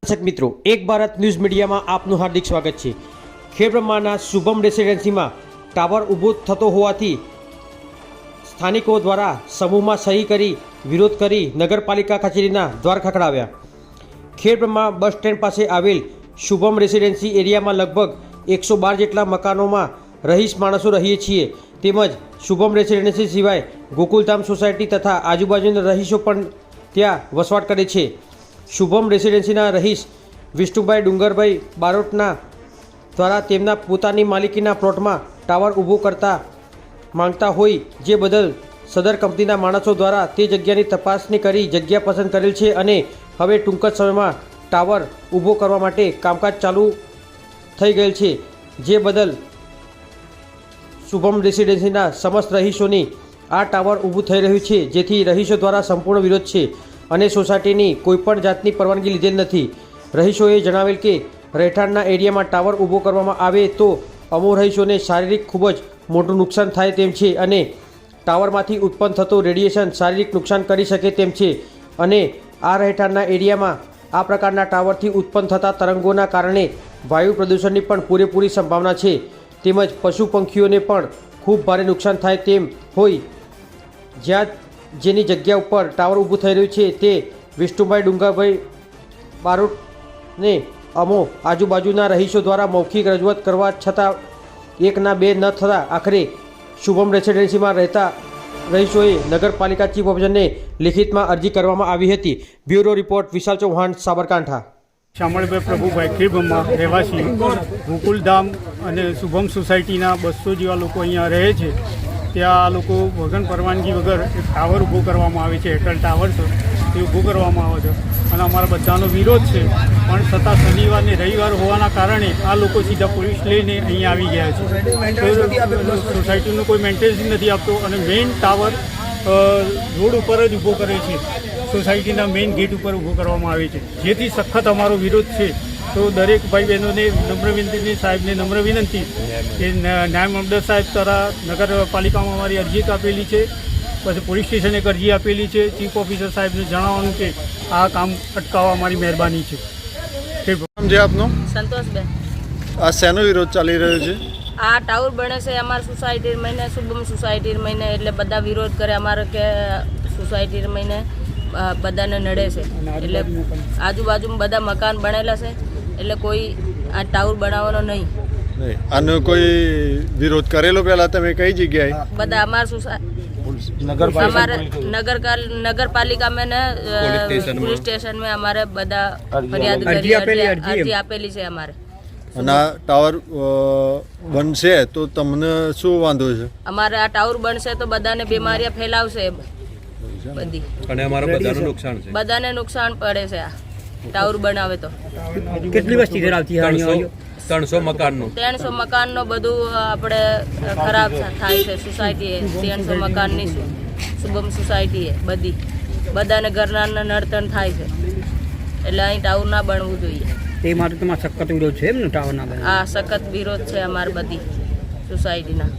દર્શક મિત્રો, એક ભારત ન્યૂઝ મીડિયામાં આપનું હાર્દિક સ્વાગત છે। ખેડબ્રહ્માના શુભમ રેસિડેન્સીમાં ટાવર ઊભો થતો હોવાથી સ્થાનિકો દ્વારા સમૂહમાં સહી કરી વિરોધ કરી નગરપાલિકા કચેરીના દ્વાર ખખડાવ્યા। ખેડબ્રહ્મા બસ સ્ટેન્ડ પાસે આવેલ શુભમ રેસિડેન્સી એરિયામાં લગભગ 112 જેટલા મકાનોમાં રહીશ માણસો રહીએ છીએ, તેમજ શુભમ રેસિડેન્સી સિવાય ગોકુલધામ સોસાયટી તથા આજુબાજુના રહીશો પણ ત્યાં વસવાટ કરે છે। શુભમ રેસિડેન્સીના રહીશ વિષ્ણુભાઈ ડુંગરભાઈ બારોટના દ્વારા તેમના પોતાની માલિકીના પ્લોટમાં ટાવર ઊભો કરતા માંગતા હોય, જે બદલ સદર કંપનીના માણસો દ્વારા તે જગ્યાની તપાસણી કરી જગ્યા પસંદ કરેલ છે અને હવે ટૂંક જ સમયમાં ટાવર ઊભો કરવા માટે કામકાજ ચાલુ થઈ ગયેલ છે, જે બદલ શુભમ રેસિડેન્સીના સમસ્ત રહીશોની આ ટાવર ઊભું થઈ રહ્યું છે, જેથી રહીશો દ્વારા સંપૂર્ણ વિરોધ છે અને સોસાયટીની કોઈપણ જાતની પરવાનગી લીધેલ નથી। રહીશોએ જણાવેલ કે રહેઠાણના એરિયામાં ટાવર ઊભો કરવામાં આવે તો અમો રહીશોને શારીરિક ખૂબ જ મોટું નુકસાન થાય તેમ છે અને ટાવરમાંથી ઉત્પન્ન થતું રેડિયેશન શારીરિક નુકસાન કરી શકે તેમ છે અને આ રહેઠાણના એરિયામાં આ પ્રકારના ટાવરથી ઉત્પન્ન થતા તરંગોના કારણે વાયુ પ્રદૂષણની પણ પૂરેપૂરી સંભાવના છે, તેમજ પશુ પંખીઓને પણ ખૂબ ભારે નુકસાન થાય તેમ હોય। જ્યાં જેની જગ્યા ઉપર ટાવર ઊભું થઈ રહ્યું છે તે વિષ્ણુભાઈ ડુંગરભાઈ બારોટને અમો આજુબાજુના રહીશો દ્વારા મૌખિક રજૂઆત કરવા છતાં એકના બે ન થતાં આખરે શુભમ રેસિડેન્સીમાં રહેતા રહીશોએ નગરપાલિકા ચીફ ઓફિસરને લિખિતમાં અરજી કરવામાં આવી હતી। બ્યુરો રિપોર્ટ વિશાલ ચૌહાણ, સાબરકાંઠા। શામળભાઈ પ્રભુભાઈ ખેડબ્રહ્મા રહેવાસી, ગોકુલધામ અને શુભમ સોસાયટીના 200 જેવા લોકો અહીંયા રહે છે। ત્યાં આ લોકો વગર પરવાનગી વગર એક ટાવર ઊભો કરવામાં આવે છે, એરટેલ ટાવર છે તે ઊભો કરવામાં આવે છે અને અમારા બધાનો વિરોધ છે, પણ છતાં શનિવાર ને રવિવાર હોવાના કારણે આ લોકો સીધા પોલીસ લઈને અહીંયા આવી ગયા છે। સોસાયટીનું કોઈ મેન્ટેનન્સ નથી આપતો અને મેઇન ટાવર રોડ ઉપર જ ઊભો કરે છે, સોસાયટીના મેઇન ગેટ ઉપર ઊભો કરવામાં આવે છે, જેથી સખત અમારો વિરોધ છે। તો દરેક ભાઈ બહેનોને નમ્ર વિનંતી, સાહેબને નમ્ર વિનંતી કે ન્યાય મામલતદાર સાહેબ દ્વારા નગરપાલિકામાં અમારી અરજી આપેલી છે, પછી પોલીસ સ્ટેશને એક અરજી આપેલી છે। ચીફ ઓફિસર સાહેબને જણાવવાનું કે આ કામ અટકાવવા અમારી મહેરબાની છે। જે આપનો સંતોષબેન, આ શેનો વિરોધ ચાલી રહ્યો છે? આ ટાવર બને છે અમારી સોસાયટી મહિને, શુભમ સોસાયટી મહિને, એટલે બધા વિરોધ કરે અમારે કે સોસાયટી મહિને બધાને નડે છે, એટલે આજુબાજુમાં બધા મકાન બનેલા છે, એટલે કોઈ આ ટાવર બનાવવાનો નહીં। આનો કોઈ વિરોધ કરેલો પહેલા તમે કઈ જગ્યાએ? બધા અમારા नगरपालिका में ने पुलिस स्टेशन में हमारे बदा फरियाद अर्जी આપેલી છે અમારે। અને આ ટાવર બનશે તો તમને શું વાંધો છે? અમારે આ ટાવર બનશે તો બધાને બીમારીઓ ફેલાવશે બધી, અને અમારા બધાનું નુકસાન છે, બધાને નુકસાન પડે છે આ ટાવર બનાવે તો। કેટલી વસ્તી ધરાવતી? 300 મકાનનો બધું આપણે ખરાબ થાય છે સોસાયટી, 300 મકાનની શુભમ સોસાયટી બધી, બધાને ઘરના નડતર થાય છે, એટલે અહીં ટાવર ના બનવું જોઈએ। તે માટે તમારો સખત વિરોધ છે એમ ને ટાવર ના? હા, સખત વિરોધ છે અમારી બધી સોસાયટીના।